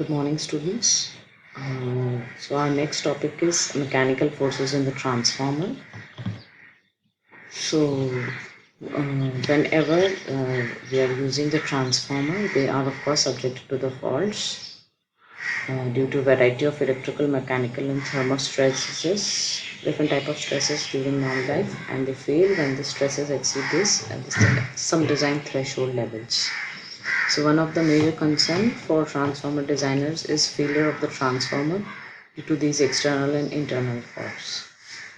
Good morning, students. So our next topic is mechanical forces in the transformer. So whenever we are using the transformer, they are of course subjected to the faults due to variety of electrical, mechanical, and thermal stresses, different type of stresses during normal life, and they fail when the stresses exceed this and some design threshold levels. So one of the major concern for transformer designers is failure of the transformer due to these external and internal faults.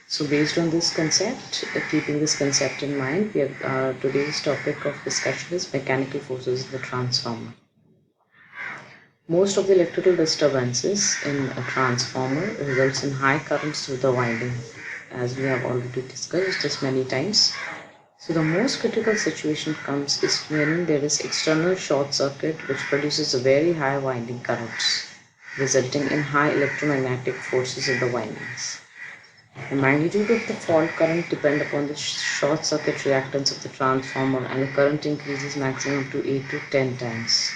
So based on this concept, keeping this concept in mind, we have today's topic of discussion is mechanical forces in the transformer. Most of the electrical disturbances in a transformer results in high currents through the winding, as we have already discussed this many times. So the most critical situation comes is when there is external short circuit which produces a very high winding currents, resulting in high electromagnetic forces in the windings. The magnitude of the fault current depend upon the short circuit reactance of the transformer, and the current increases maximum to 8 to 10 times.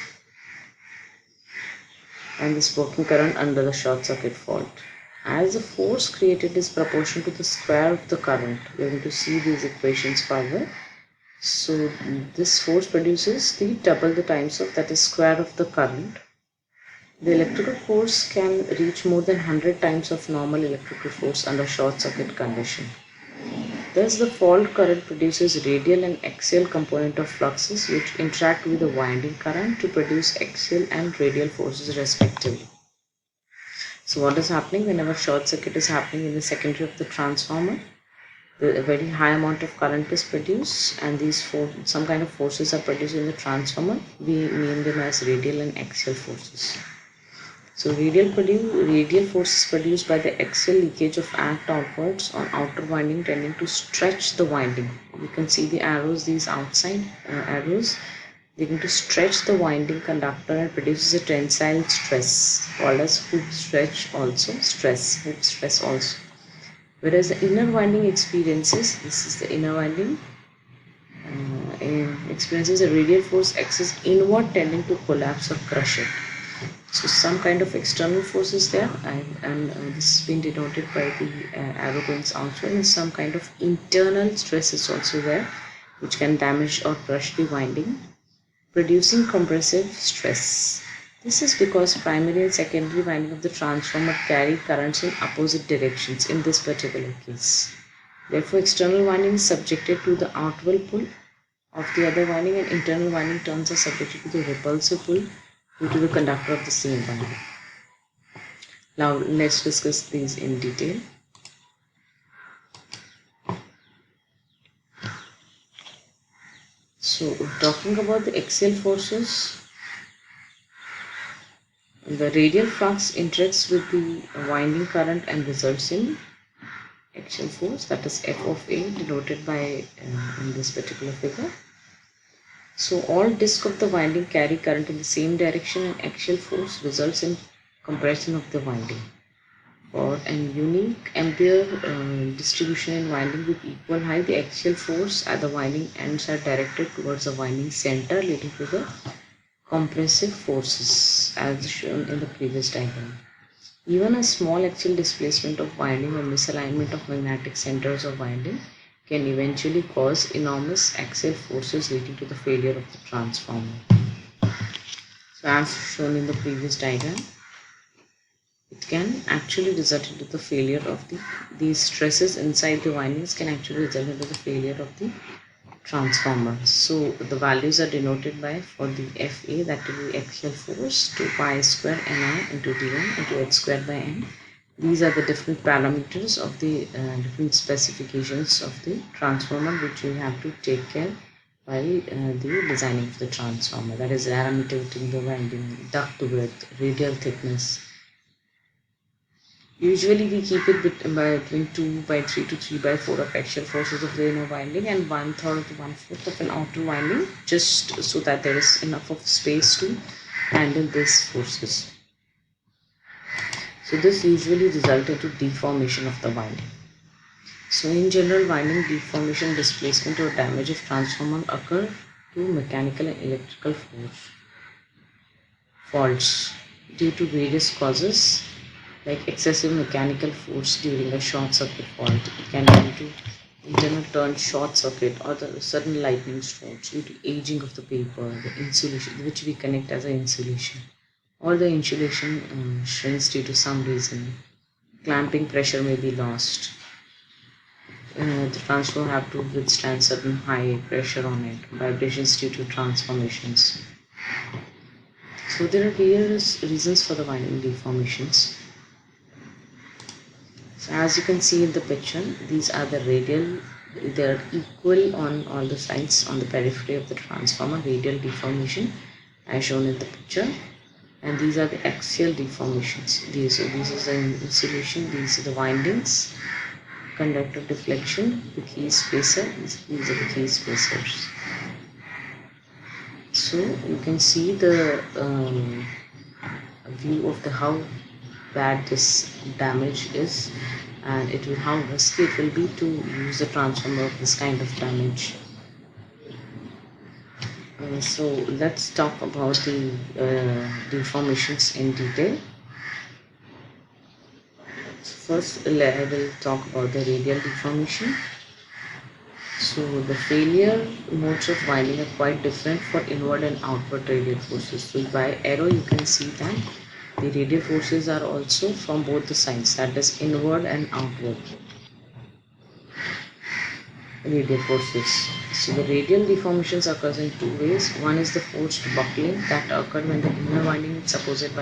And this working current under the short circuit fault. As the force created is proportional to the square of the current, we are going to see these equations further. So this force produces the double the times of, that is square of the current. The electrical force can reach more than 100 times of normal electrical force under short circuit condition. Thus the fault current produces radial and axial component of fluxes which interact with the winding current to produce axial and radial forces respectively. So what is happening whenever short circuit is happening in the secondary of the transformer? A very high amount of current is produced, and these some kind of forces are produced in the transformer. We name them as radial and axial forces. So radial forces produced by the axial leakage of act outwards on outer winding, tending to stretch the winding. You can see the arrows, these outside arrows. They're going to stretch the winding conductor and produces a tensile stress called as hoop stress also. Whereas the inner winding experiences, this is the inner winding, experiences a radial force axis inward tending to collapse or crush it. So some kind of external force is there, and this has been denoted by the arrow going outward, and some kind of internal stress is also there, which can damage or crush the winding, producing compressive stress. This is because primary and secondary winding of the transformer carry currents in opposite directions in this particular case. Therefore, external winding is subjected to the outward pull of the other winding, and internal winding turns are subjected to the repulsive pull due to the conductor of the same winding. Now let's discuss these in detail. So talking about the axial forces, the radial flux interacts with the winding current and results in axial force, that is F of A, denoted by in this particular figure. So all discs of the winding carry current in the same direction, and axial force results in compression of the winding. For a unique ampere distribution in winding with equal height, the axial force at the winding ends are directed towards the winding center, leading to the compressive forces as shown in the previous diagram. Even a small axial displacement of winding or misalignment of magnetic centers of winding can eventually cause enormous axial forces leading to the failure of the transformer. So as shown in the previous diagram, it can actually result into the failure of these stresses inside the windings can actually result into the failure of the transformer. So the values are denoted by, for the FA, that will be axial force, 2 pi square Ni into d1 into h square by n. These are the different parameters of the different specifications of the transformer which you have to take care while the designing of the transformer. That is diameter within the winding, duct width, radial thickness. Usually we keep it between 2 by 3 to 3 by 4 of axial forces of the inner winding and 1/3 to 1/4 of an outer winding, just so that there is enough of space to handle these forces. So this usually results into deformation of the winding. So in general, winding deformation, displacement or damage of transformer occur to mechanical and electrical faults. due to various causes like excessive mechanical force during a short circuit fault. It can lead to internal turn short circuit or the sudden lightning strokes due to aging of the paper, the insulation which we connect as an insulation, or the insulation shrinks due to some reason. Clamping pressure may be lost. The transformer have to withstand certain high pressure on it, vibrations due to transformations. So there are various reasons for the winding deformations. So as you can see in the picture, these are the radial, they are equal on all the sides on the periphery of the transformer, radial deformation as shown in the picture. And these are the axial deformations. This is the insulation, these are the windings, conductor deflection, the key spacer, these are the key spacers. So you can see the view of the how bad this damage is, and it will how risky it will be to use the transformer of this kind of damage. So let's talk about the deformations in detail. First, I will talk about the radial deformation. So the failure modes of winding are quite different for inward and outward radial forces. So by arrow you can see that the radial forces are also from both the sides, that is inward and outward radial forces. So the radial deformations occurs in two ways. One is the forced buckling that occurred when the inner winding is supported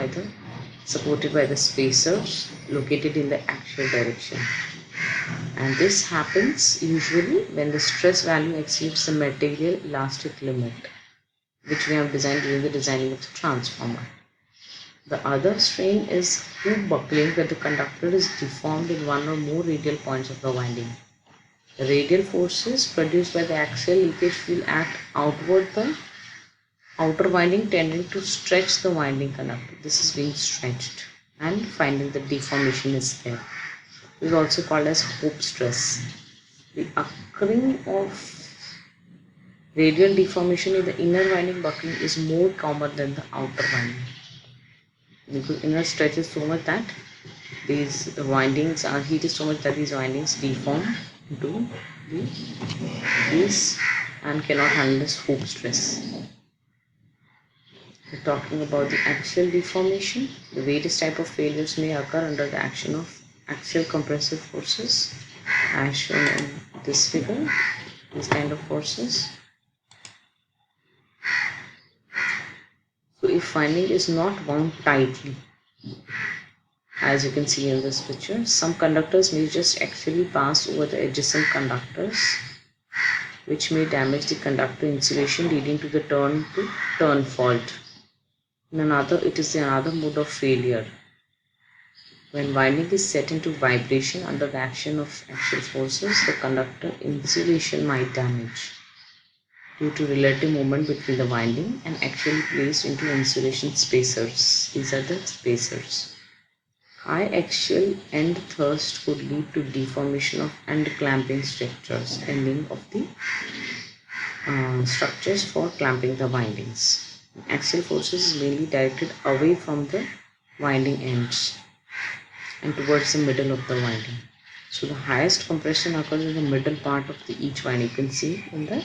by the spacers located in the axial direction. And this happens usually when the stress value exceeds the material elastic limit, which we have designed during the designing of the transformer. The other strain is hoop buckling, where the conductor is deformed in one or more radial points of the winding. The radial forces produced by the axial leakage will act outward the outer winding, tending to stretch the winding conductor. This is being stretched, and finally the deformation is there. It is also called as hoop stress. The occurring of radial deformation in the inner winding buckling is more common than the outer winding, because inner stretches so much that these windings are heated so much that these windings deform into these and cannot handle this hoop stress. We're talking about the axial deformation. The various type of failures may occur under the action of axial compressive forces as shown in this figure. These kind of forces. So if winding is not wound tightly, as you can see in this picture, some conductors may just actually pass over the adjacent conductors, which may damage the conductor insulation, leading to the turn fault. It is another mode of failure. When winding is set into vibration under the action of axial forces, the conductor insulation might damage due to relative movement between the winding and actually placed into insulation spacers. These are the spacers. High axial end thrust could lead to deformation of end clamping structures, ending of the structures for clamping the windings. Axial forces is mainly directed away from the winding ends and towards the middle of the winding. So the highest compression occurs in the middle part of each winding. You can see in the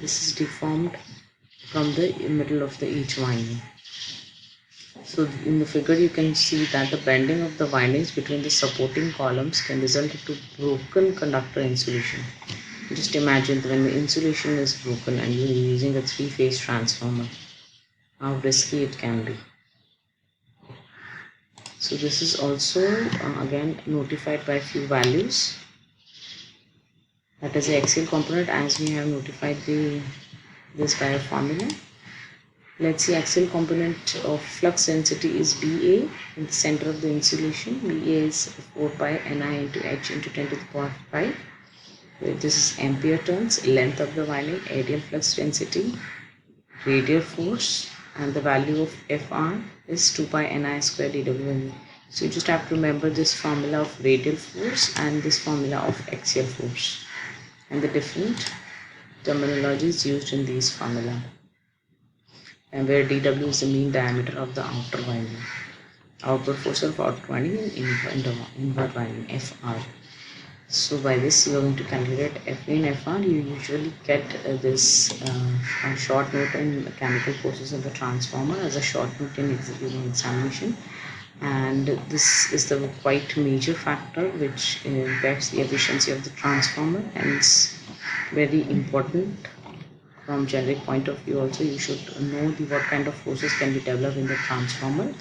this is deformed from the middle of each winding. So in the figure you can see that the bending of the windings between the supporting columns can result into broken conductor insulation. Just imagine when the insulation is broken and you are using a three-phase transformer, how risky it can be. So this is also again notified by a few values. That is the axial component, as we have notified this by a formula. Let's see, axial component of flux density is BA in the center of the insulation. BA is 4 pi Ni into H into 10 to the power 5. This is ampere turns, length of the winding, radial flux density, radial force, and the value of Fr is 2 pi Ni square dW. So you just have to remember this formula of radial force and this formula of axial force and the different terminologies used in these formula. and where dW is the mean diameter of the outer winding. Outward force of outward winding and inward winding Fr. So by this you are going to calculate Fa and Fr. You usually get this short note in mechanical forces of the transformer as a short note in executing examination, and this is the quite major factor which impacts the efficiency of the transformer, and it's very important from generic point of view. Also, you should know what kind of forces can be developed in the transformer.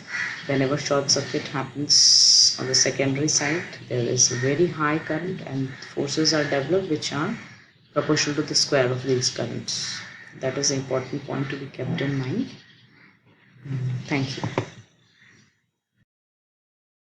Whenever short circuit happens on the secondary side, there is a very high current and forces are developed which are proportional to the square of these currents. That is an important point to be kept in mind. Thank you.